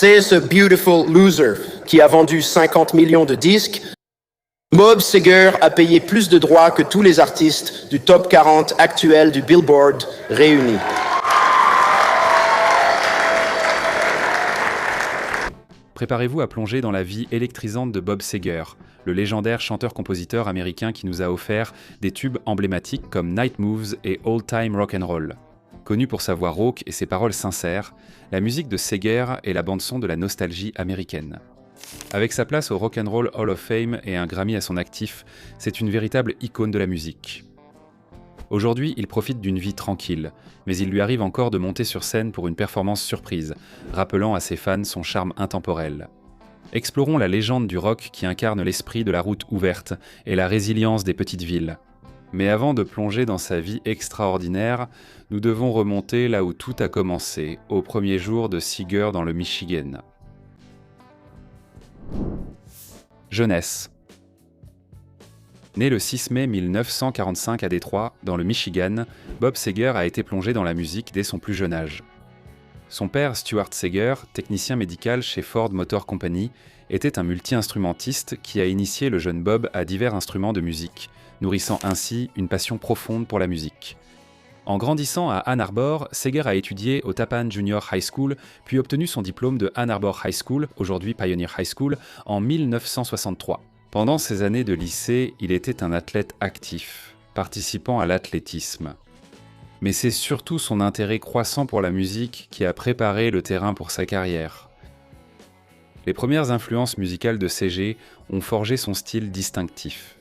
C'est ce Beautiful Loser qui a vendu 50 millions de disques. Bob Seger a payé plus de droits que tous les artistes du top 40 actuel du Billboard réunis. Préparez-vous à plonger dans la vie électrisante de Bob Seger, le légendaire chanteur-compositeur américain qui nous a offert des tubes emblématiques comme Night Moves et Old Time Rock'n'Roll. Connu pour sa voix rauque et ses paroles sincères, la musique de Seger est la bande-son de la nostalgie américaine. Avec sa place au Rock'n'Roll Hall of Fame et un Grammy à son actif, c'est une véritable icône de la musique. Aujourd'hui, il profite d'une vie tranquille, mais il lui arrive encore de monter sur scène pour une performance surprise, rappelant à ses fans son charme intemporel. Explorons la légende du rock qui incarne l'esprit de la route ouverte et la résilience des petites villes. Mais avant de plonger dans sa vie extraordinaire, nous devons remonter là où tout a commencé, au premier jour de Seger dans le Michigan. Jeunesse. Né le 6 mai 1945 à Détroit, dans le Michigan, Bob Seger a été plongé dans la musique dès son plus jeune âge. Son père, Stuart Seger, technicien médical chez Ford Motor Company, était un multi-instrumentiste qui a initié le jeune Bob à divers instruments de musique, nourrissant ainsi une passion profonde pour la musique. En grandissant à Ann Arbor, Seger a étudié au Tappan Junior High School, puis obtenu son diplôme de Ann Arbor High School, aujourd'hui Pioneer High School, en 1963. Pendant ses années de lycée, il était un athlète actif, participant à l'athlétisme. Mais c'est surtout son intérêt croissant pour la musique qui a préparé le terrain pour sa carrière. Les premières influences musicales de Seger ont forgé son style distinctif.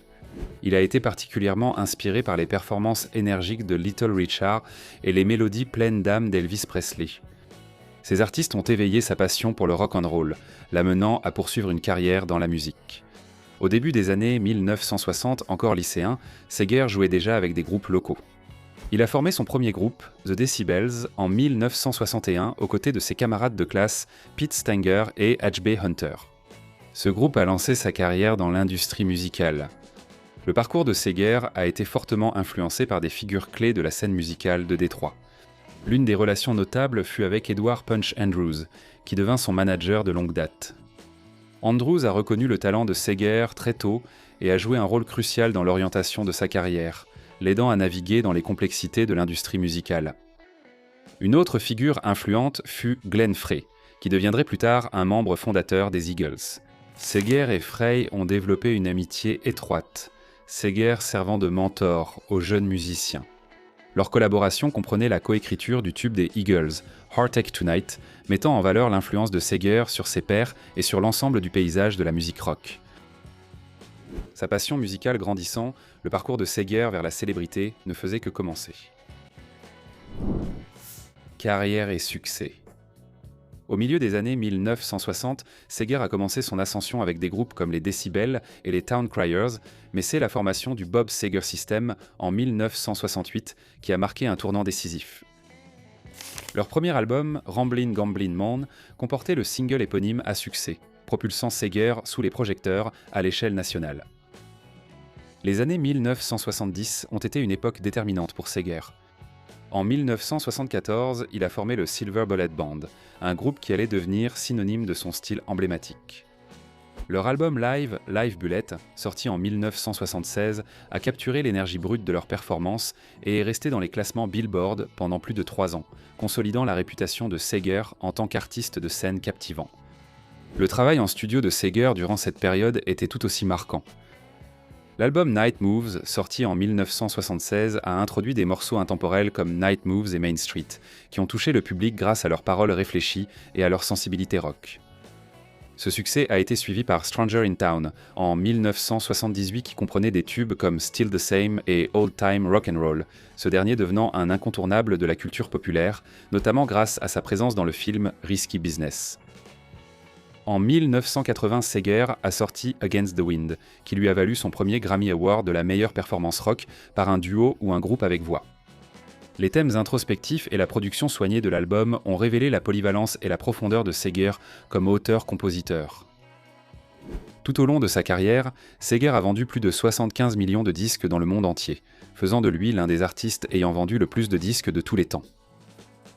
Il a été particulièrement inspiré par les performances énergiques de Little Richard et les mélodies pleines d'âme d'Elvis Presley. Ces artistes ont éveillé sa passion pour le rock'n'roll, l'amenant à poursuivre une carrière dans la musique. Au début des années 1960, encore lycéen, Seger jouait déjà avec des groupes locaux. Il a formé son premier groupe, The Decibels, en 1961 aux côtés de ses camarades de classe Pete Stanger et H.B. Hunter. Ce groupe a lancé sa carrière dans l'industrie musicale. Le parcours de Seger a été fortement influencé par des figures clés de la scène musicale de Détroit. L'une des relations notables fut avec Edward Punch Andrews, qui devint son manager de longue date. Andrews a reconnu le talent de Seger très tôt et a joué un rôle crucial dans l'orientation de sa carrière, l'aidant à naviguer dans les complexités de l'industrie musicale. Une autre figure influente fut Glenn Frey, qui deviendrait plus tard un membre fondateur des Eagles. Seger et Frey ont développé une amitié étroite, Seger servant de mentor aux jeunes musiciens. Leur collaboration comprenait la coécriture du tube des Eagles, Heartache Tonight, mettant en valeur l'influence de Seger sur ses pairs et sur l'ensemble du paysage de la musique rock. Sa passion musicale grandissant, le parcours de Seger vers la célébrité ne faisait que commencer. Carrière et succès. Au milieu des années 1960, Seger a commencé son ascension avec des groupes comme les Decibels et les Town Criers, mais c'est la formation du Bob Seger System en 1968 qui a marqué un tournant décisif. Leur premier album, Ramblin' Gamblin' Man, comportait le single éponyme à succès, propulsant Seger sous les projecteurs à l'échelle nationale. Les années 1970 ont été une époque déterminante pour Seger. En 1974, il a formé le Silver Bullet Band, un groupe qui allait devenir synonyme de son style emblématique. Leur album live, Live Bullet, sorti en 1976, a capturé l'énergie brute de leur performance et est resté dans les classements Billboard pendant plus de 3 ans, consolidant la réputation de Seger en tant qu'artiste de scène captivant. Le travail en studio de Seger durant cette période était tout aussi marquant. L'album Night Moves, sorti en 1976, a introduit des morceaux intemporels comme Night Moves et Main Street, qui ont touché le public grâce à leurs paroles réfléchies et à leur sensibilité rock. Ce succès a été suivi par Stranger in Town, en 1978 qui comprenait des tubes comme Still the Same et Old Time Rock'n'Roll, ce dernier devenant un incontournable de la culture populaire, notamment grâce à sa présence dans le film Risky Business. En 1980, Seger a sorti Against the Wind, qui lui a valu son premier Grammy Award de la meilleure performance rock par un duo ou un groupe avec voix. Les thèmes introspectifs et la production soignée de l'album ont révélé la polyvalence et la profondeur de Seger comme auteur-compositeur. Tout au long de sa carrière, Seger a vendu plus de 75 millions de disques dans le monde entier, faisant de lui l'un des artistes ayant vendu le plus de disques de tous les temps.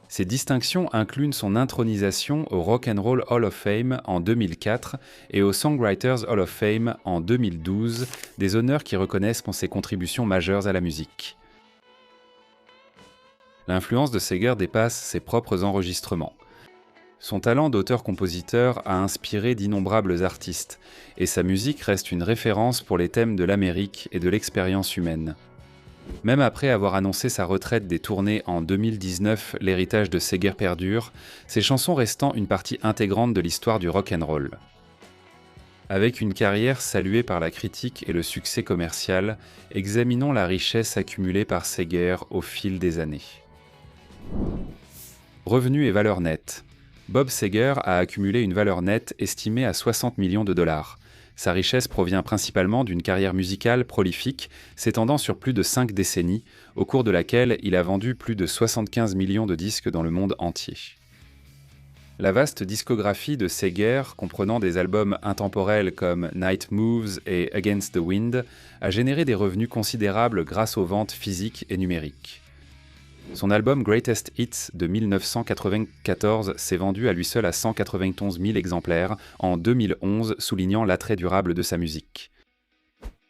Ces distinctions incluent son intronisation au Rock and Roll Hall of Fame en 2004 et au Songwriters Hall of Fame en 2012, des honneurs qui reconnaissent ses contributions majeures à la musique. L'influence de Seger dépasse ses propres enregistrements. Son talent d'auteur-compositeur a inspiré d'innombrables artistes, et sa musique reste une référence pour les thèmes de l'Amérique et de l'expérience humaine. Même après avoir annoncé sa retraite des tournées en 2019, l'héritage de Seger perdure, ses chansons restant une partie intégrante de l'histoire du rock and roll. Avec une carrière saluée par la critique et le succès commercial, examinons la richesse accumulée par Seger au fil des années. Revenus et valeur nette. Bob Seger a accumulé une valeur nette estimée à 60 millions de dollars. Sa richesse provient principalement d'une carrière musicale prolifique s'étendant sur plus de 5 décennies, au cours de laquelle il a vendu plus de 75 millions de disques dans le monde entier. La vaste discographie de Seger, comprenant des albums intemporels comme Night Moves et Against the Wind, a généré des revenus considérables grâce aux ventes physiques et numériques. Son album Greatest Hits de 1994 s'est vendu à lui seul à 191 000 exemplaires en 2011, soulignant l'attrait durable de sa musique.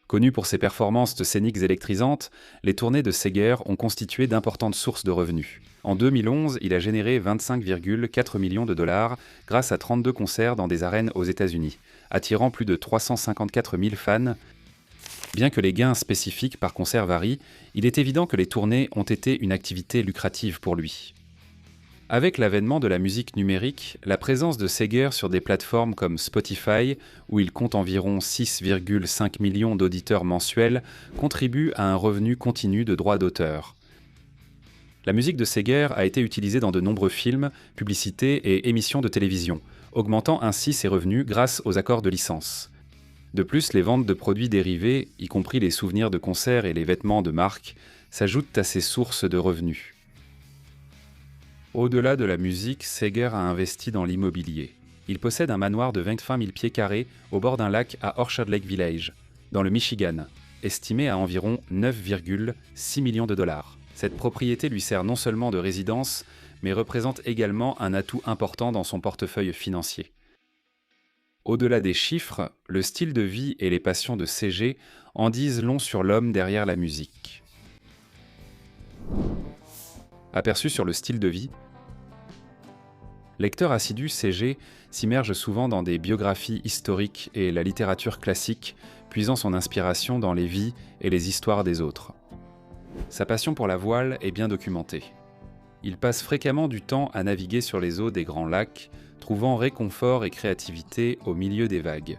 Connu pour ses performances scéniques électrisantes, les tournées de Seger ont constitué d'importantes sources de revenus. En 2011, il a généré 25,4 millions de dollars grâce à 32 concerts dans des arènes aux États-Unis, attirant plus de 354 000 fans. Bien que les gains spécifiques par concert varient, il est évident que les tournées ont été une activité lucrative pour lui. Avec l'avènement de la musique numérique, la présence de Seger sur des plateformes comme Spotify, où il compte environ 6,5 millions d'auditeurs mensuels, contribue à un revenu continu de droits d'auteur. La musique de Seger a été utilisée dans de nombreux films, publicités et émissions de télévision, augmentant ainsi ses revenus grâce aux accords de licence. De plus, les ventes de produits dérivés, y compris les souvenirs de concerts et les vêtements de marque, s'ajoutent à ces sources de revenus. Au-delà de la musique, Seger a investi dans l'immobilier. Il possède un manoir de 25 000 pieds carrés au bord d'un lac à Orchard Lake Village, dans le Michigan, estimé à environ 9,6 millions de dollars. Cette propriété lui sert non seulement de résidence, mais représente également un atout important dans son portefeuille financier. Au-delà des chiffres, le style de vie et les passions de Seger en disent long sur l'homme derrière la musique. Aperçu sur le style de vie. Lecteur assidu, Seger s'immerge souvent dans des biographies historiques et la littérature classique, puisant son inspiration dans les vies et les histoires des autres. Sa passion pour la voile est bien documentée. Il passe fréquemment du temps à naviguer sur les eaux des grands lacs, trouvant réconfort et créativité au milieu des vagues.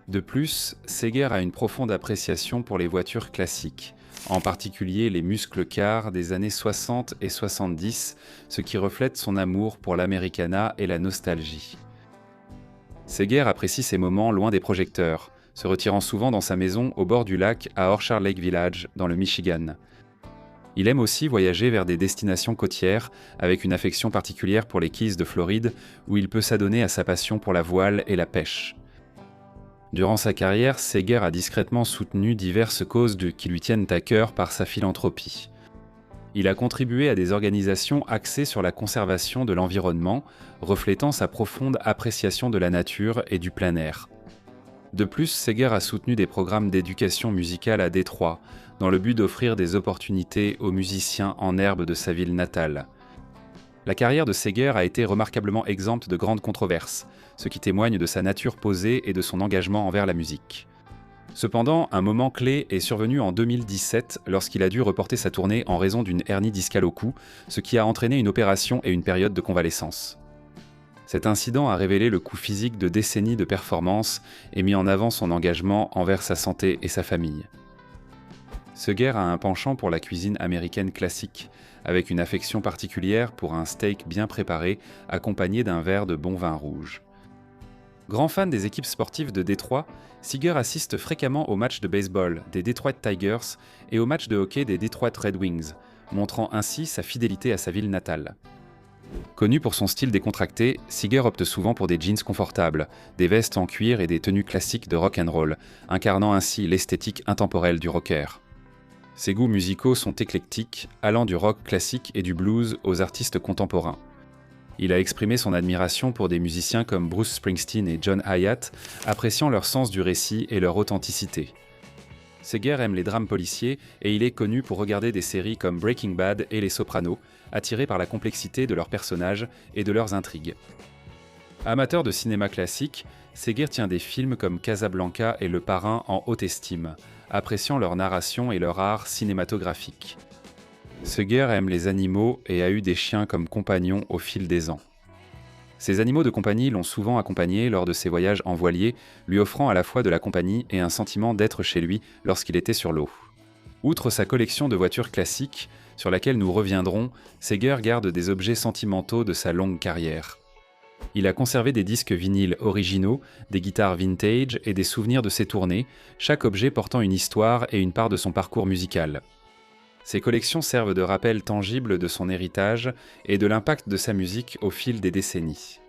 De plus, Seger a une profonde appréciation pour les voitures classiques, en particulier les muscle cars des années 60 et 70, ce qui reflète son amour pour l'Americana et la nostalgie. Seger apprécie ces moments loin des projecteurs, se retirant souvent dans sa maison au bord du lac à Orchard Lake Village, dans le Michigan. Il aime aussi voyager vers des destinations côtières, avec une affection particulière pour les Keys de Floride, où il peut s'adonner à sa passion pour la voile et la pêche. Durant sa carrière, Seger a discrètement soutenu diverses causes qui lui tiennent à cœur par sa philanthropie. Il a contribué à des organisations axées sur la conservation de l'environnement, reflétant sa profonde appréciation de la nature et du plein air. De plus, Seger a soutenu des programmes d'éducation musicale à Détroit, dans le but d'offrir des opportunités aux musiciens en herbe de sa ville natale. La carrière de Seger a été remarquablement exempte de grandes controverses, ce qui témoigne de sa nature posée et de son engagement envers la musique. Cependant, un moment clé est survenu en 2017 lorsqu'il a dû reporter sa tournée en raison d'une hernie discale au cou, ce qui a entraîné une opération et une période de convalescence. Cet incident a révélé le coût physique de décennies de performances et mis en avant son engagement envers sa santé et sa famille. Seger a un penchant pour la cuisine américaine classique, avec une affection particulière pour un steak bien préparé accompagné d'un verre de bon vin rouge. Grand fan des équipes sportives de Détroit, Seger assiste fréquemment aux matchs de baseball des Detroit Tigers et aux matchs de hockey des Detroit Red Wings, montrant ainsi sa fidélité à sa ville natale. Connu pour son style décontracté, Seger opte souvent pour des jeans confortables, des vestes en cuir et des tenues classiques de rock and roll, incarnant ainsi l'esthétique intemporelle du rocker. Ses goûts musicaux sont éclectiques, allant du rock classique et du blues aux artistes contemporains. Il a exprimé son admiration pour des musiciens comme Bruce Springsteen et John Hiatt, appréciant leur sens du récit et leur authenticité. Seger aime les drames policiers et il est connu pour regarder des séries comme Breaking Bad et Les Sopranos, attiré par la complexité de leurs personnages et de leurs intrigues. Amateur de cinéma classique, Seger tient des films comme Casablanca et Le Parrain en haute estime, appréciant leur narration et leur art cinématographique. Seger aime les animaux et a eu des chiens comme compagnons au fil des ans. Ces animaux de compagnie l'ont souvent accompagné lors de ses voyages en voilier, lui offrant à la fois de la compagnie et un sentiment d'être chez lui lorsqu'il était sur l'eau. Outre sa collection de voitures classiques, sur laquelle nous reviendrons, Seger garde des objets sentimentaux de sa longue carrière. Il a conservé des disques vinyles originaux, des guitares vintage et des souvenirs de ses tournées, chaque objet portant une histoire et une part de son parcours musical. Ces collections servent de rappel tangible de son héritage et de l'impact de sa musique au fil des décennies.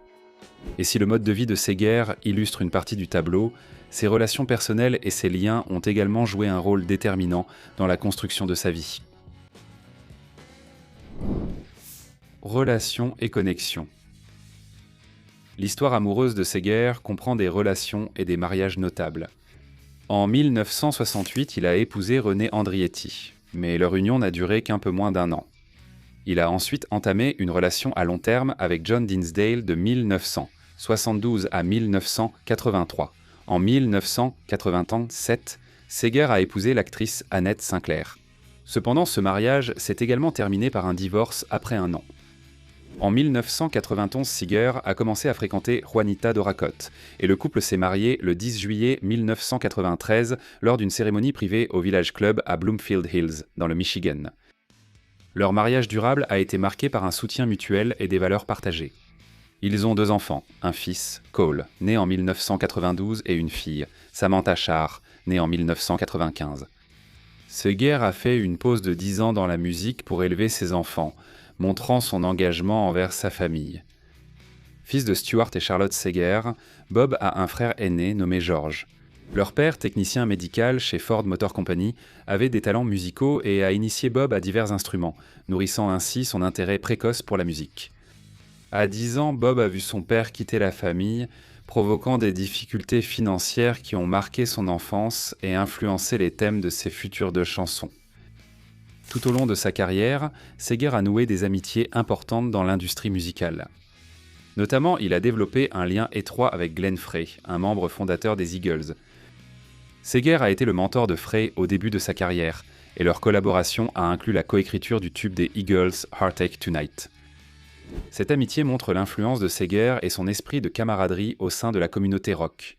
Et si le mode de vie de Seger illustre une partie du tableau, ses relations personnelles et ses liens ont également joué un rôle déterminant dans la construction de sa vie. Relations et connexions. L'histoire amoureuse de Seger comprend des relations et des mariages notables. En 1968, il a épousé Renée Andrietti, mais leur union n'a duré qu'un peu moins d'un an. Il a ensuite entamé une relation à long terme avec John Dinsdale de 1972 à 1983. En 1987, Seger a épousé l'actrice Annette Sinclair. Cependant, ce mariage s'est également terminé par un divorce après un an. En 1991, Seger a commencé à fréquenter Juanita Doracotte, et le couple s'est marié le 10 juillet 1993 lors d'une cérémonie privée au Village Club à Bloomfield Hills, dans le Michigan. Leur mariage durable a été marqué par un soutien mutuel et des valeurs partagées. Ils ont 2 enfants, un fils, Cole, né en 1992, et une fille, Samantha Charr, née en 1995. Seger a fait une pause de 10 ans dans la musique pour élever ses enfants, montrant son engagement envers sa famille. Fils de Stuart et Charlotte Seger, Bob a un frère aîné nommé George. Leur père, technicien médical chez Ford Motor Company, avait des talents musicaux et a initié Bob à divers instruments, nourrissant ainsi son intérêt précoce pour la musique. À 10 ans, Bob a vu son père quitter la famille, provoquant des difficultés financières qui ont marqué son enfance et influencé les thèmes de ses futures 2 chansons. Tout au long de sa carrière, Seger a noué des amitiés importantes dans l'industrie musicale. Notamment, il a développé un lien étroit avec Glenn Frey, un membre fondateur des Eagles. Seger a été le mentor de Frey au début de sa carrière, et leur collaboration a inclus la coécriture du tube des Eagles Heartache Tonight. Cette amitié montre l'influence de Seger et son esprit de camaraderie au sein de la communauté rock.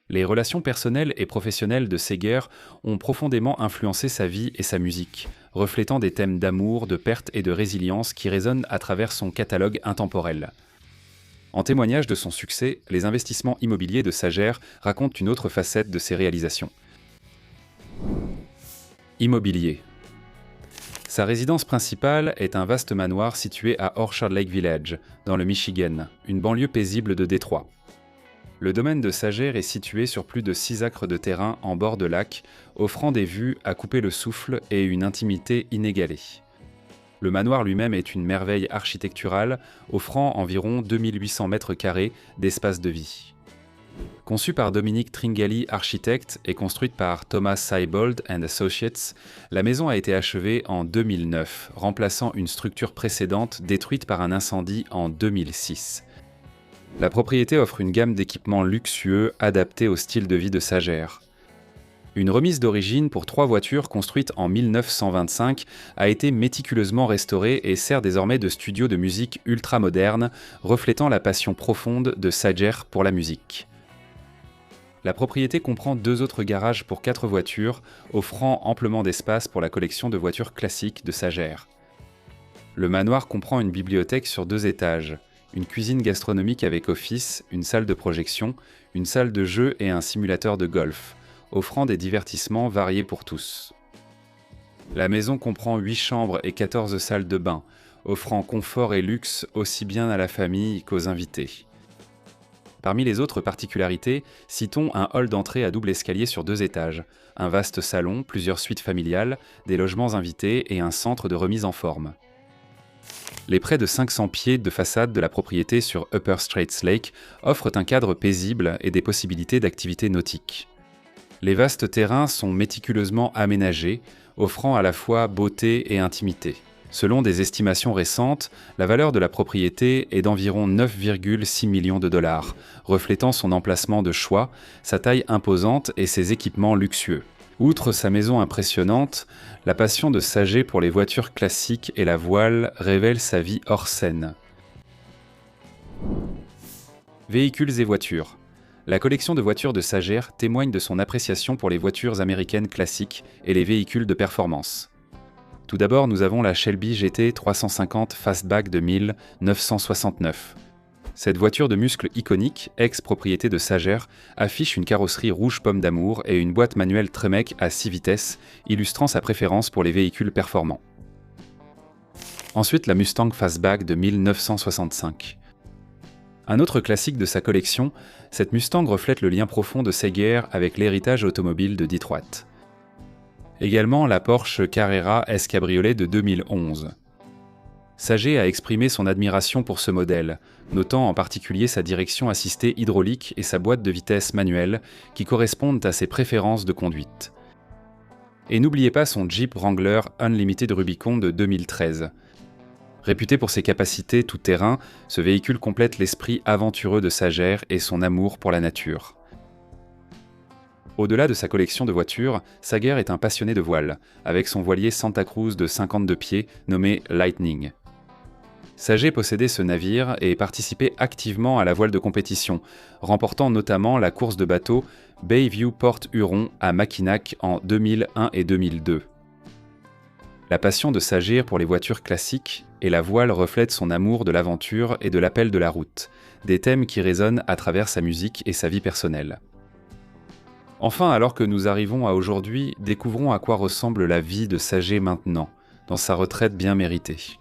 Les relations personnelles et professionnelles de Seger ont profondément influencé sa vie et sa musique, reflétant des thèmes d'amour, de perte et de résilience qui résonnent à travers son catalogue intemporel. En témoignage de son succès, les investissements immobiliers de Seger racontent une autre facette de ses réalisations. Immobilier. Sa résidence principale est un vaste manoir situé à Orchard Lake Village, dans le Michigan, une banlieue paisible de Détroit. Le domaine de Seger est situé sur plus de 6 acres de terrain en bord de lac, offrant des vues à couper le souffle et une intimité inégalée. Le manoir lui-même est une merveille architecturale, offrant environ 2800 mètres carrés d'espace de vie. Conçue par Dominique Tringali, architecte, et construite par Thomas Seibold & Associates, la maison a été achevée en 2009, remplaçant une structure précédente détruite par un incendie en 2006. La propriété offre une gamme d'équipements luxueux adaptés au style de vie de Seger. Une remise d'origine pour 3 voitures construites en 1925 a été méticuleusement restaurée et sert désormais de studio de musique ultra-moderne, reflétant la passion profonde de Seger pour la musique. La propriété comprend 2 autres garages pour 4 voitures, offrant amplement d'espace pour la collection de voitures classiques de Seger. Le manoir comprend une bibliothèque sur 2 étages, une cuisine gastronomique avec office, une salle de projection, une salle de jeu et un simulateur de golf, offrant des divertissements variés pour tous. La maison comprend 8 chambres et 14 salles de bain, offrant confort et luxe aussi bien à la famille qu'aux invités. Parmi les autres particularités, citons un hall d'entrée à double escalier sur 2 étages, un vaste salon, plusieurs suites familiales, des logements invités et un centre de remise en forme. Les près de 500 pieds de façade de la propriété sur Upper Straits Lake offrent un cadre paisible et des possibilités d'activités nautiques. Les vastes terrains sont méticuleusement aménagés, offrant à la fois beauté et intimité. Selon des estimations récentes, la valeur de la propriété est d'environ 9,6 millions de dollars, reflétant son emplacement de choix, sa taille imposante et ses équipements luxueux. Outre sa maison impressionnante, la passion de Sager pour les voitures classiques et la voile révèle sa vie hors scène. Véhicules et voitures. La collection de voitures de Sager témoigne de son appréciation pour les voitures américaines classiques et les véhicules de performance. Tout d'abord, nous avons la Shelby GT 350 Fastback de 1969. Cette voiture de muscle iconique, ex-propriété de Sager, affiche une carrosserie rouge pomme d'amour et une boîte manuelle Tremec à 6 vitesses, illustrant sa préférence pour les véhicules performants. Ensuite, la Mustang Fastback de 1965. Un autre classique de sa collection, cette Mustang reflète le lien profond de Sager avec l'héritage automobile de Detroit. Également la Porsche Carrera S Cabriolet de 2011. Sager a exprimé son admiration pour ce modèle, notant en particulier sa direction assistée hydraulique et sa boîte de vitesse manuelle qui correspondent à ses préférences de conduite. Et n'oubliez pas son Jeep Wrangler Unlimited Rubicon de 2013. Réputé pour ses capacités tout-terrain, ce véhicule complète l'esprit aventureux de Sager et son amour pour la nature. Au-delà de sa collection de voitures, Sager est un passionné de voile, avec son voilier Santa Cruz de 52 pieds nommé Lightning. Sager possédait ce navire et participait activement à la voile de compétition, remportant notamment la course de bateau Bayview Port Huron à Mackinac en 2001 et 2002. La passion de Sager pour les voitures classiques et la voile reflète son amour de l'aventure et de l'appel de la route, des thèmes qui résonnent à travers sa musique et sa vie personnelle. Enfin, alors que nous arrivons à aujourd'hui, découvrons à quoi ressemble la vie de Sager maintenant, dans sa retraite bien méritée.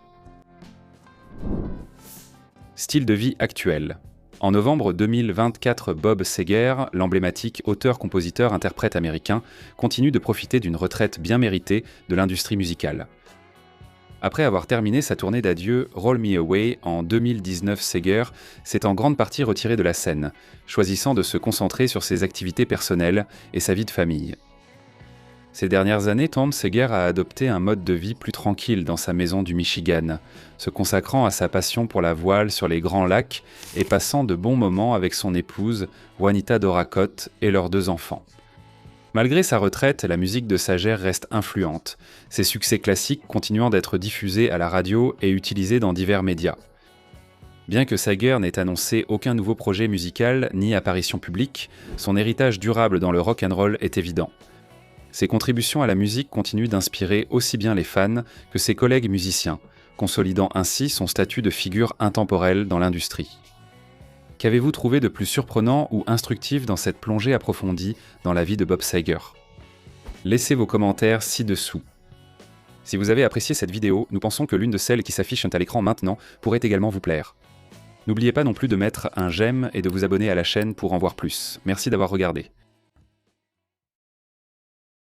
Style de vie actuel. En novembre 2024, Bob Seger, l'emblématique auteur-compositeur-interprète américain, continue de profiter d'une retraite bien méritée de l'industrie musicale. Après avoir terminé sa tournée d'adieu Roll Me Away en 2019, Seger s'est en grande partie retiré de la scène, choisissant de se concentrer sur ses activités personnelles et sa vie de famille. Ces dernières années, Tom Seger a adopté un mode de vie plus tranquille dans sa maison du Michigan, se consacrant à sa passion pour la voile sur les grands lacs et passant de bons moments avec son épouse, Juanita Doracott, et leurs 2 enfants. Malgré sa retraite, la musique de Sager reste influente, ses succès classiques continuant d'être diffusés à la radio et utilisés dans divers médias. Bien que Sager n'ait annoncé aucun nouveau projet musical ni apparition publique, son héritage durable dans le rock and roll est évident. Ses contributions à la musique continuent d'inspirer aussi bien les fans que ses collègues musiciens, consolidant ainsi son statut de figure intemporelle dans l'industrie. Qu'avez-vous trouvé de plus surprenant ou instructif dans cette plongée approfondie dans la vie de Bob Seger? Laissez vos commentaires ci-dessous. Si vous avez apprécié cette vidéo, nous pensons que l'une de celles qui s'affichent à l'écran maintenant pourrait également vous plaire. N'oubliez pas non plus de mettre un j'aime et de vous abonner à la chaîne pour en voir plus. Merci d'avoir regardé.